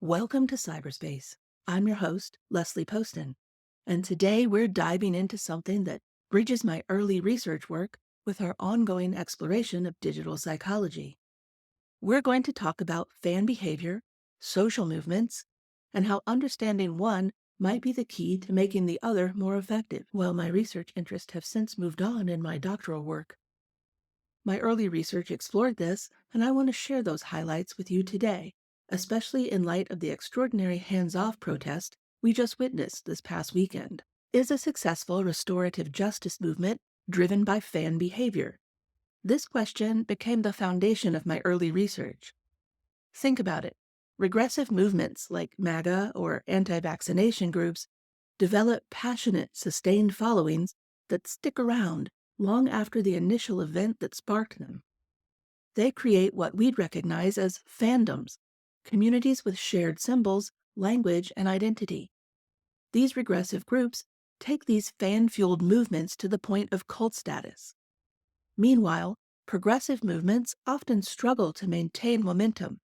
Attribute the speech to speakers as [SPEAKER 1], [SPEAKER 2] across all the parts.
[SPEAKER 1] Welcome to Cyberspace. I'm your host, Leslie Poston, and today we're diving into something that bridges my early research work with our ongoing exploration of digital psychology. We're going to talk about fan behavior, social movements, and how understanding one might be the key to making the other more effective. Well, my research interests have since moved on in my doctoral work. My early research explored this, and I want to share those highlights with you today, especially in light of the extraordinary hands-off protest we just witnessed this past weekend. Is a successful restorative justice movement driven by fan behavior? This question became the foundation of my early research. Think about it. Regressive movements like MAGA or anti-vaccination groups develop passionate, sustained followings that stick around long after the initial event that sparked them. They create what we'd recognize as fandoms, communities with shared symbols, language, and identity. These regressive groups take these fan-fueled movements to the point of cult status. Meanwhile, progressive movements often struggle to maintain momentum.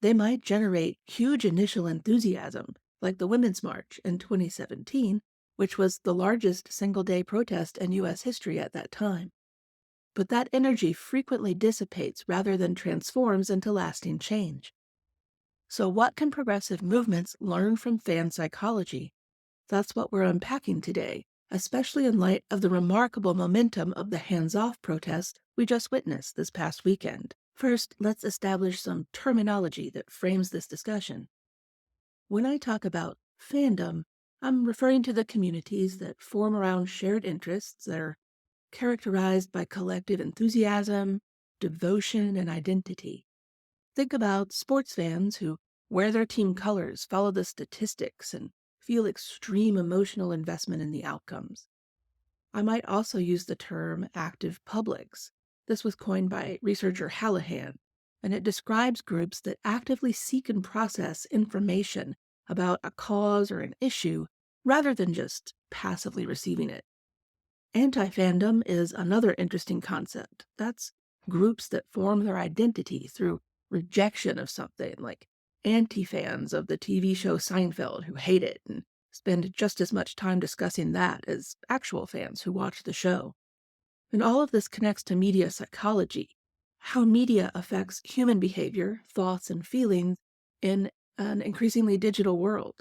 [SPEAKER 1] They might generate huge initial enthusiasm, like the Women's March in 2017, which was the largest single-day protest in U.S. history at that time. But that energy frequently dissipates rather than transforms into lasting change. So what can progressive movements learn from fan psychology? That's what we're unpacking today, especially in light of the remarkable momentum of the hands-off protest we just witnessed this past weekend. First, let's establish some terminology that frames this discussion. When I talk about fandom, I'm referring to the communities that form around shared interests that are characterized by collective enthusiasm, devotion, and identity. Think about sports fans who wear their team colors, follow the statistics, and feel extreme emotional investment in the outcomes. I might also use the term active publics. This was coined by researcher Hallahan, and it describes groups that actively seek and process information about a cause or an issue rather than just passively receiving it. Anti-fandom is another interesting concept. That's groups that form their identity through rejection of something, like anti-fans of the TV show Seinfeld who hate it and spend just as much time discussing that as actual fans who watch the show. And all of this connects to media psychology, how media affects human behavior, thoughts, and feelings in an increasingly digital world.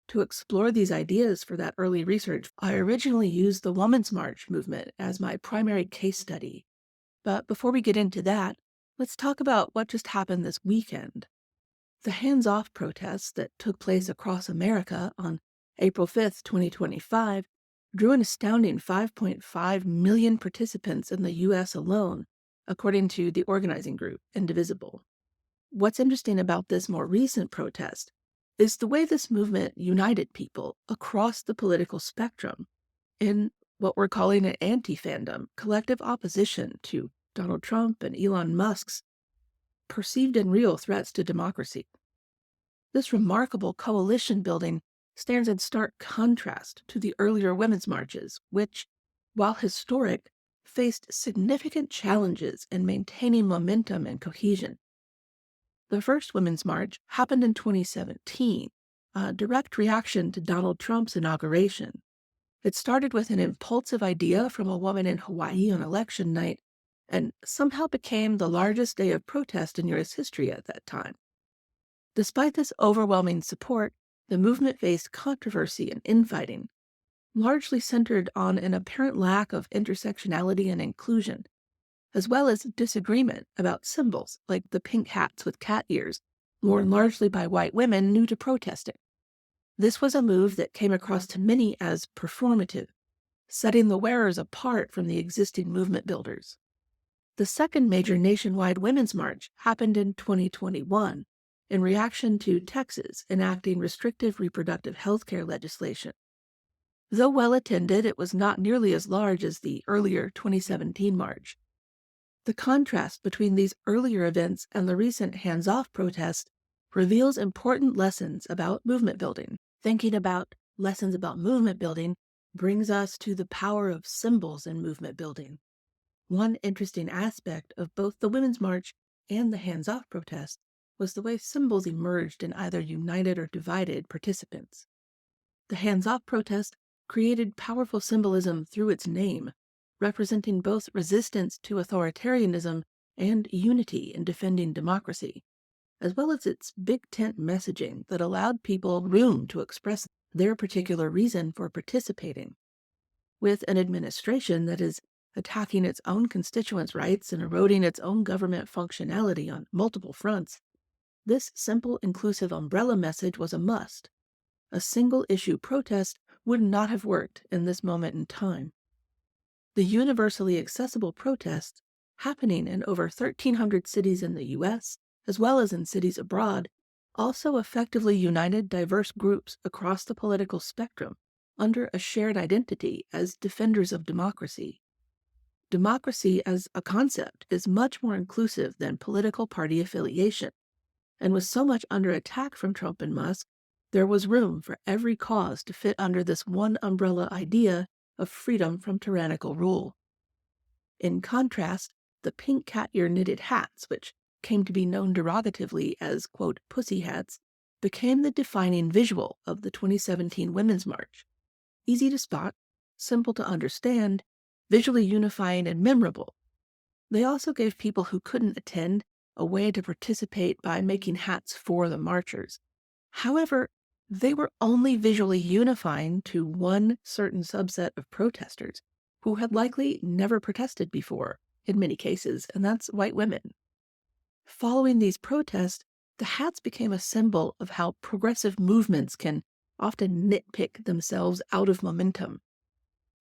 [SPEAKER 1] To explore these ideas for that early research, I originally used the Women's March movement as my primary case study. But before we get into that, let's talk about what just happened this weekend. The hands-off protests that took place across America on April 5th, 2025, drew an astounding 5.5 million participants in the U.S. alone, according to the organizing group Indivisible. What's interesting about this more recent protest is the way this movement united people across the political spectrum in what we're calling an anti-fandom, collective opposition to Donald Trump and Elon Musk's perceived and real threats to democracy. This remarkable coalition building stands in stark contrast to the earlier women's marches, which, while historic, faced significant challenges in maintaining momentum and cohesion. The first Women's March happened in 2017, a direct reaction to Donald Trump's inauguration. It started with an impulsive idea from a woman in Hawaii on election night and somehow became the largest day of protest in U.S. history at that time. Despite this overwhelming support, the movement faced controversy and infighting, largely centered on an apparent lack of intersectionality and inclusion, as well as disagreement about symbols like the pink hats with cat ears, worn largely by white women new to protesting. This was a move that came across to many as performative, setting the wearers apart from the existing movement builders. The second major nationwide women's march happened in 2021 in reaction to Texas enacting restrictive reproductive health care legislation. Though well attended, it was not nearly as large as the earlier 2017 march. The contrast between these earlier events and the recent hands-off protest reveals important lessons about movement building. Thinking about lessons about movement building brings us to the power of symbols in movement building. One interesting aspect of both the Women's March and the hands-off protest was the way symbols emerged and either united or divided participants. The hands-off protest created powerful symbolism through its name, representing both resistance to authoritarianism and unity in defending democracy, as well as its big tent messaging that allowed people room to express their particular reason for participating. With an administration that is attacking its own constituents' rights and eroding its own government functionality on multiple fronts, this simple, inclusive umbrella message was a must. A single-issue protest would not have worked in this moment in time. The universally accessible protests, happening in over 1,300 cities in the U.S., as well as in cities abroad, also effectively united diverse groups across the political spectrum under a shared identity as defenders of democracy. Democracy as a concept is much more inclusive than political party affiliation, and with so much under attack from Trump and Musk, there was room for every cause to fit under this one umbrella idea of freedom from tyrannical rule. In contrast, the pink cat ear knitted hats, which came to be known derogatively as, quote, pussy hats, became the defining visual of the 2017 Women's March. Easy to spot, simple to understand, visually unifying and memorable. They also gave people who couldn't attend a way to participate by making hats for the marchers. However, they were only visually unifying to one certain subset of protesters who had likely never protested before, in many cases, and that's white women. Following these protests, the hats became a symbol of how progressive movements can often nitpick themselves out of momentum.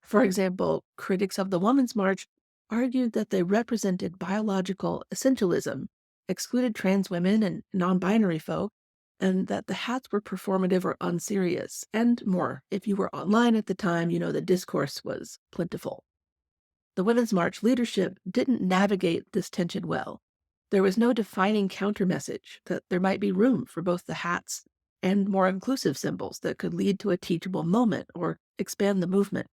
[SPEAKER 1] For example, critics of the Women's March argued that they represented biological essentialism, excluded trans women and non-binary folk, and that the hats were performative or unserious, and more. If you were online at the time, you know the discourse was plentiful. The Women's March leadership didn't navigate this tension well. There was no defining counter-message that there might be room for both the hats and more inclusive symbols that could lead to a teachable moment or expand the movement.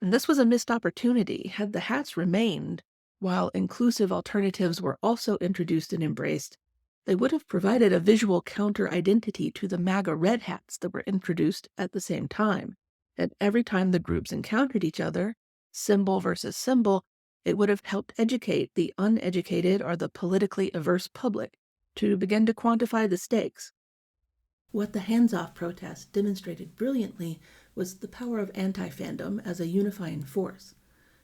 [SPEAKER 1] And this was a missed opportunity. Had the hats remained, while inclusive alternatives were also introduced and embraced, they would have provided a visual counter-identity to the MAGA red hats that were introduced at the same time. And every time the groups encountered each other, symbol versus symbol, it would have helped educate the uneducated or the politically averse public to begin to quantify the stakes. What the hands-off protest demonstrated brilliantly was the power of anti-fandom as a unifying force.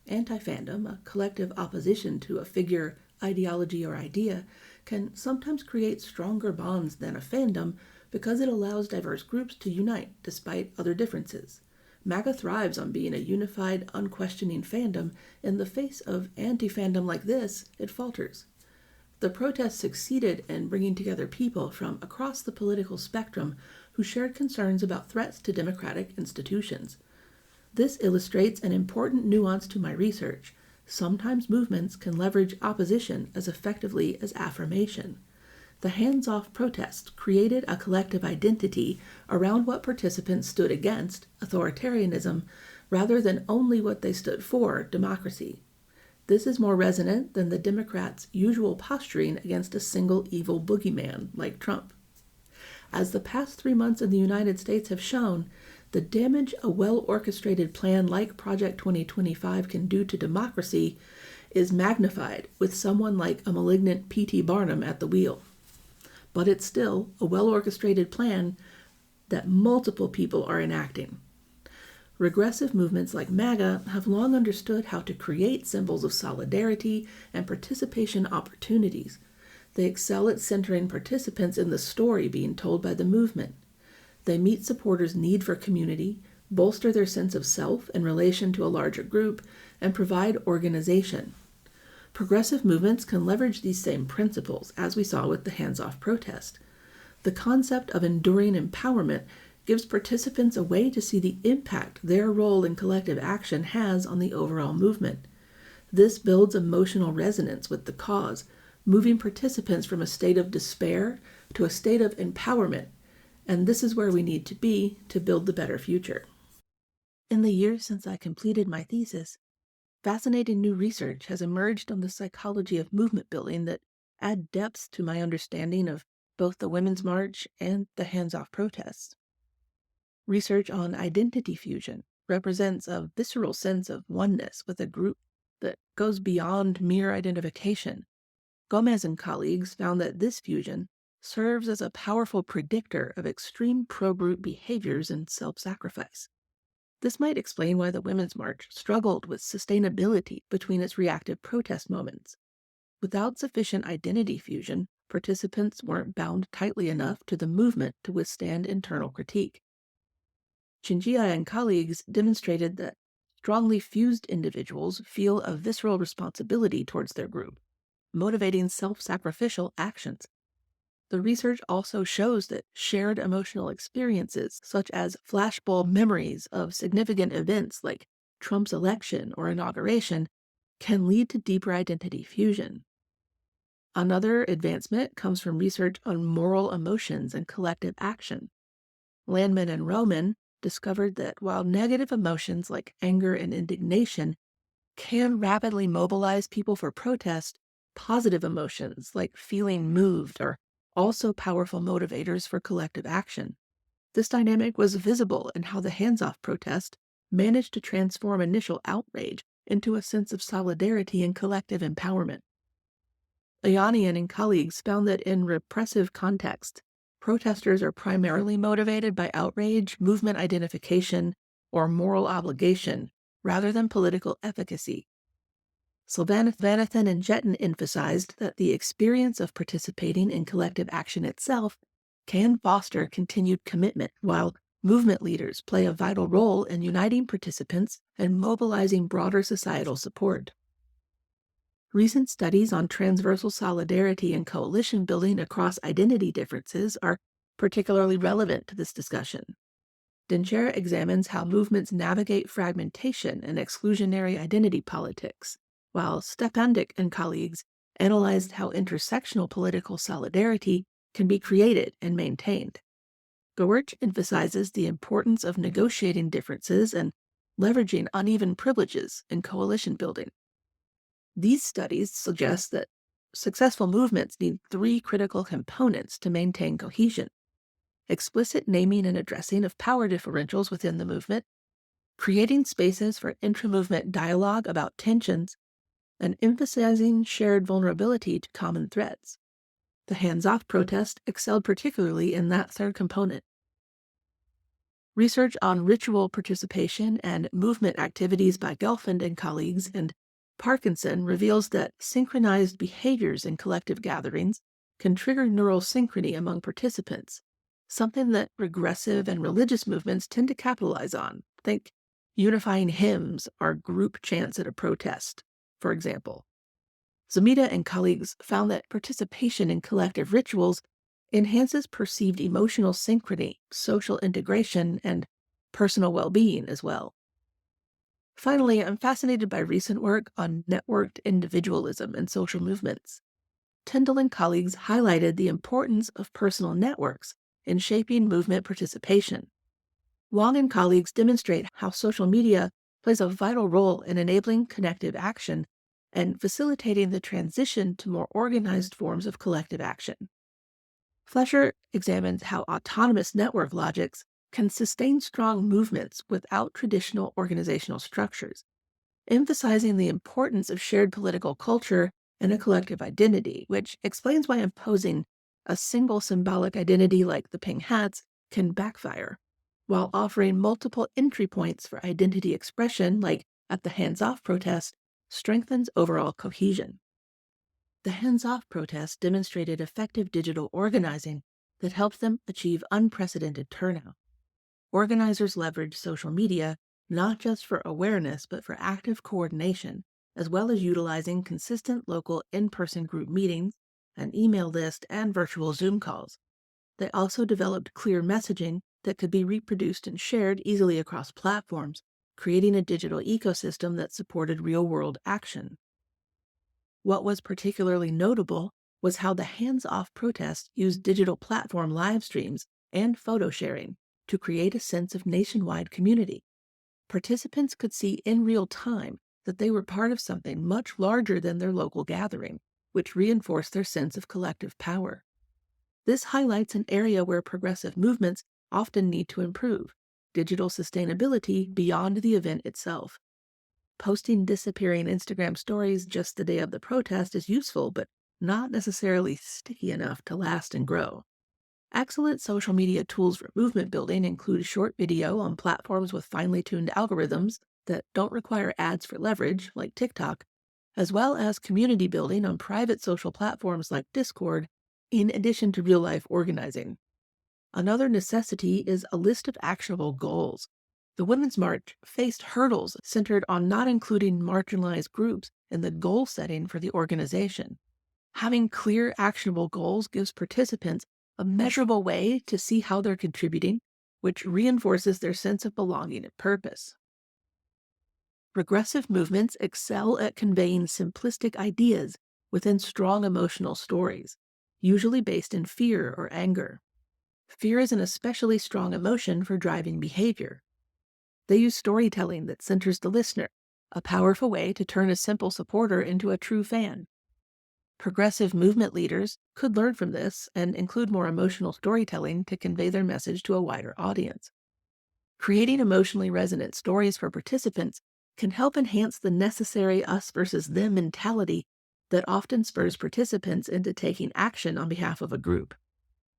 [SPEAKER 1] Anti-fandom, a collective opposition to a figure, ideology, or idea, can sometimes create stronger bonds than a fandom because it allows diverse groups to unite despite other differences. MAGA thrives on being a unified, unquestioning fandom. In the face of anti-fandom like this, it falters. The protest succeeded in bringing together people from across the political spectrum who shared concerns about threats to democratic institutions. This illustrates an important nuance to my research. Sometimes movements can leverage opposition as effectively as affirmation. The hands-off protests created a collective identity around what participants stood against, authoritarianism, rather than only what they stood for, democracy. This is more resonant than the Democrats' usual posturing against a single evil boogeyman like Trump. As the past 3 months in the United States have shown, the damage a well-orchestrated plan like Project 2025 can do to democracy is magnified with someone like a malignant P.T. Barnum at the wheel. But it's still a well-orchestrated plan that multiple people are enacting. Regressive movements like MAGA have long understood how to create symbols of solidarity and participation opportunities. They excel at centering participants in the story being told by the movement. They meet supporters' need for community, bolster their sense of self in relation to a larger group, and provide organization. Progressive movements can leverage these same principles, as we saw with the hands-off protest. The concept of enduring empowerment gives participants a way to see the impact their role in collective action has on the overall movement. This builds emotional resonance with the cause, moving participants from a state of despair to a state of empowerment, and this is where we need to be to build the better future. In the years since I completed my thesis, fascinating new research has emerged on the psychology of movement building that add depth to my understanding of both the Women's March and the hands-off protests. Research on identity fusion represents a visceral sense of oneness with a group that goes beyond mere identification. Gomez and colleagues found that this fusion serves as a powerful predictor of extreme pro-group behaviors and self-sacrifice. This might explain why the Women's March struggled with sustainability between its reactive protest moments. Without sufficient identity fusion, participants weren't bound tightly enough to the movement to withstand internal critique. Chingia and colleagues demonstrated that strongly fused individuals feel a visceral responsibility towards their group, motivating self-sacrificial actions. The research also shows that shared emotional experiences, such as flashbulb memories of significant events like Trump's election or inauguration, can lead to deeper identity fusion. Another advancement comes from research on moral emotions and collective action. Landman and Roman discovered that while negative emotions like anger and indignation can rapidly mobilize people for protest, positive emotions like feeling moved are also powerful motivators for collective action. This dynamic was visible in how the hands-off protest managed to transform initial outrage into a sense of solidarity and collective empowerment. Ayanian and colleagues found that in repressive contexts, protesters are primarily motivated by outrage, movement identification, or moral obligation, rather than political efficacy. Sylvanathan and Jetton emphasized that the experience of participating in collective action itself can foster continued commitment, while movement leaders play a vital role in uniting participants and mobilizing broader societal support. Recent studies on transversal solidarity and coalition building across identity differences are particularly relevant to this discussion. Dencher examines how movements navigate fragmentation and exclusionary identity politics, while Stepandik and colleagues analyzed how intersectional political solidarity can be created and maintained. Gewertz emphasizes the importance of negotiating differences and leveraging uneven privileges in coalition building. These studies suggest that successful movements need three critical components to maintain cohesion: explicit naming and addressing of power differentials within the movement, creating spaces for intra-movement dialogue about tensions, and emphasizing shared vulnerability to common threats. The hands-off protest excelled particularly in that third component. Research on ritual participation and movement activities by Gelfand and colleagues and Parkinson reveals that synchronized behaviors in collective gatherings can trigger neural synchrony among participants, something that regressive and religious movements tend to capitalize on. Think unifying hymns or group chants at a protest, for example. Zamita and colleagues found that participation in collective rituals enhances perceived emotional synchrony, social integration, and personal well-being as well. Finally, I'm fascinated by recent work on networked individualism and social movements. Tyndall and colleagues highlighted the importance of personal networks in shaping movement participation. Wong and colleagues demonstrate how social media plays a vital role in enabling connective action and facilitating the transition to more organized forms of collective action. Flesher examines how autonomous network logics can sustain strong movements without traditional organizational structures, emphasizing the importance of shared political culture and a collective identity, which explains why imposing a single symbolic identity like the pink hats can backfire, while offering multiple entry points for identity expression, like at the hands-off protest, strengthens overall cohesion. The hands-off protest demonstrated effective digital organizing that helped them achieve unprecedented turnout. Organizers leveraged social media not just for awareness but for active coordination, as well as utilizing consistent local in-person group meetings, an email list, and virtual Zoom calls. They also developed clear messaging that could be reproduced and shared easily across platforms, creating a digital ecosystem that supported real-world action. What was particularly notable was how the hands-off protest used digital platform live streams and photo sharing to create a sense of nationwide community. Participants could see in real time that they were part of something much larger than their local gathering, which reinforce their sense of collective power. This highlights an area where progressive movements often need to improve: digital sustainability beyond the event itself. Posting disappearing Instagram stories just the day of the protest is useful, but not necessarily sticky enough to last and grow. Excellent social media tools for movement building include short video on platforms with finely tuned algorithms that don't require ads for leverage, like TikTok, as well as community building on private social platforms like Discord, in addition to real-life organizing. Another necessity is a list of actionable goals. The Women's March faced hurdles centered on not including marginalized groups in the goal setting for the organization. Having clear, actionable goals gives participants a measurable way to see how they're contributing, which reinforces their sense of belonging and purpose. Progressive movements excel at conveying simplistic ideas within strong emotional stories, usually based in fear or anger. Fear is an especially strong emotion for driving behavior. They use storytelling that centers the listener, a powerful way to turn a simple supporter into a true fan. Progressive movement leaders could learn from this and include more emotional storytelling to convey their message to a wider audience. Creating emotionally resonant stories for participants can help enhance the necessary us versus them mentality that often spurs participants into taking action on behalf of a group.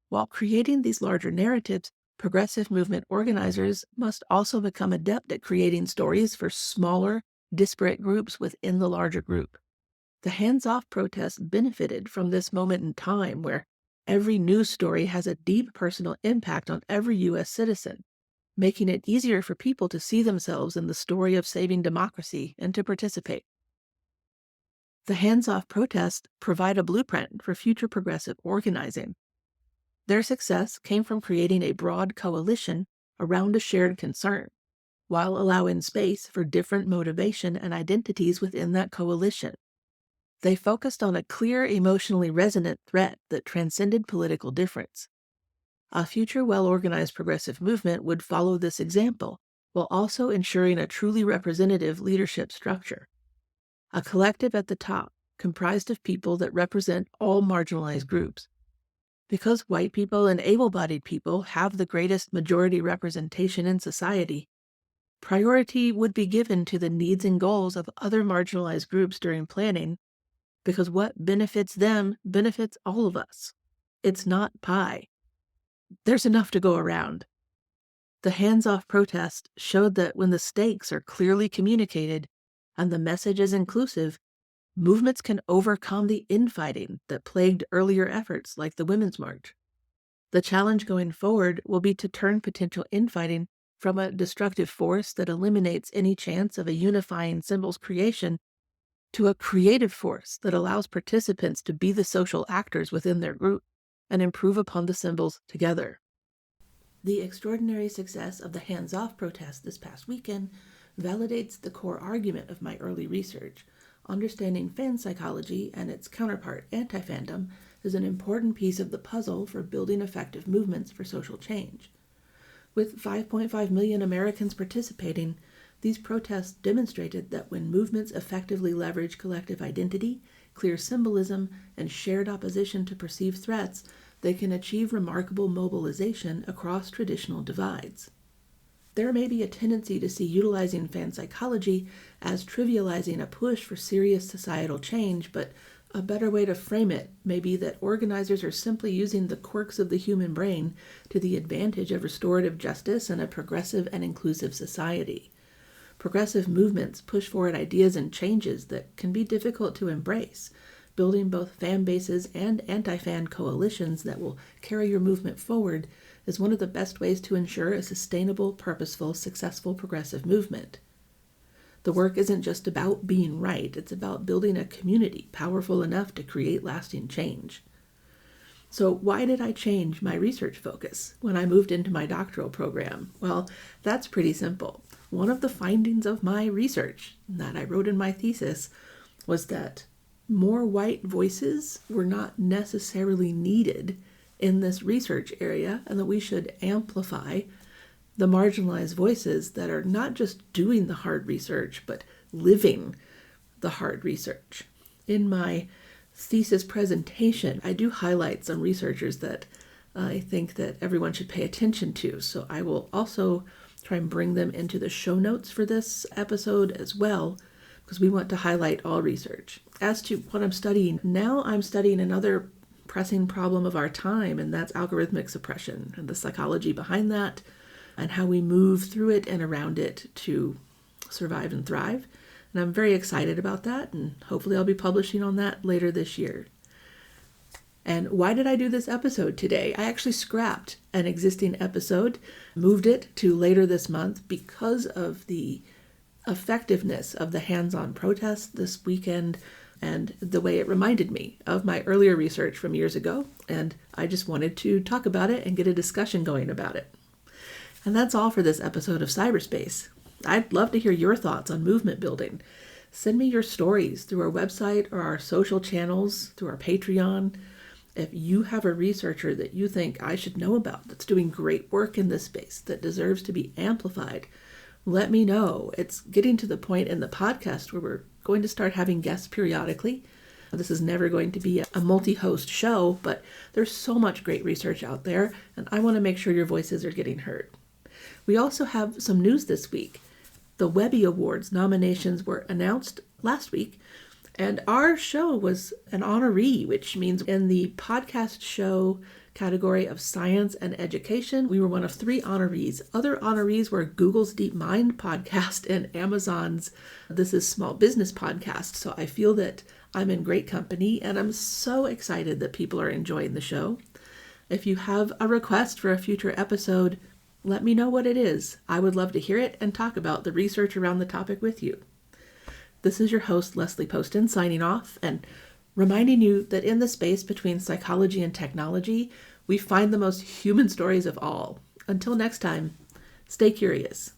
[SPEAKER 1] While creating these larger narratives, progressive movement organizers must also become adept at creating stories for smaller, disparate groups within the larger group. The hands-off protest benefited from this moment in time where every news story has a deep personal impact on every U.S. citizen, making it easier for people to see themselves in the story of saving democracy and to participate. The hands-off protests provide a blueprint for future progressive organizing. Their success came from creating a broad coalition around a shared concern, while allowing space for different motivation and identities within that coalition. They focused on a clear, emotionally resonant threat that transcended political difference. A future well-organized progressive movement would follow this example, while also ensuring a truly representative leadership structure. A collective at the top, comprised of people that represent all marginalized groups. Because white people and able-bodied people have the greatest majority representation in society, priority would be given to the needs and goals of other marginalized groups during planning, because what benefits them benefits all of us. It's not pie. There's enough to go around. The hands-off protest showed that when the stakes are clearly communicated and the message is inclusive, movements can overcome the infighting that plagued earlier efforts like the Women's March. The challenge going forward will be to turn potential infighting from a destructive force that eliminates any chance of a unifying symbols creation to a creative force that allows participants to be the social actors within their group and improve upon the symbols together. The extraordinary success of the hands-off protest this past weekend validates the core argument of my early research. Understanding fan psychology and its counterpart, anti-fandom, is an important piece of the puzzle for building effective movements for social change. With 5.5 million Americans participating, these protests demonstrated that when movements effectively leverage collective identity, clear symbolism, and shared opposition to perceived threats, they can achieve remarkable mobilization across traditional divides. There may be a tendency to see utilizing fan psychology as trivializing a push for serious societal change, but a better way to frame it may be that organizers are simply using the quirks of the human brain to the advantage of restorative justice and a progressive and inclusive society. Progressive movements push forward ideas and changes that can be difficult to embrace. Building both fan bases and anti-fan coalitions that will carry your movement forward is one of the best ways to ensure a sustainable, purposeful, successful progressive movement. The work isn't just about being right, it's about building a community powerful enough to create lasting change. So why did I change my research focus when I moved into my doctoral program? Well, that's pretty simple. One of the findings of my research that I wrote in my thesis was that more white voices were not necessarily needed in this research area, and that we should amplify the marginalized voices that are not just doing the hard research, but living the hard research. In my thesis presentation, I do highlight some researchers that I think that everyone should pay attention to. So I will also try and bring them into the show notes for this episode as well, because we want to highlight all research. As to what I'm studying, now I'm studying another pressing problem of our time, and that's algorithmic suppression and the psychology behind that and how we move through it and around it to survive and thrive. And I'm very excited about that, and hopefully I'll be publishing on that later this year. And why did I do this episode today? I actually scrapped an existing episode, moved it to later this month because of the effectiveness of the hands-on protests this weekend and the way it reminded me of my earlier research from years ago. And I just wanted to talk about it and get a discussion going about it. And that's all for this episode of PsyberSpace. I'd love to hear your thoughts on movement building. Send me your stories through our website or our social channels, through our Patreon. If you have a researcher that you think I should know about that's doing great work in this space that deserves to be amplified, let me know. It's getting to the point in the podcast where we're going to start having guests periodically. This is never going to be a multi-host show, but there's so much great research out there, and I want to make sure your voices are getting heard. We also have some news this week. The Webby Awards nominations were announced last week, and our show was an honoree, which means in the podcast show category of science and education, we were one of 3 honorees. Other honorees were Google's DeepMind podcast and Amazon's This Is Small Business podcast. So I feel that I'm in great company, and I'm so excited that people are enjoying the show. If you have a request for a future episode, let me know what it is. I would love to hear it and talk about the research around the topic with you. This is your host, Leslie Poston, signing off and reminding you that in the space between psychology and technology, we find the most human stories of all. Until next time, stay curious.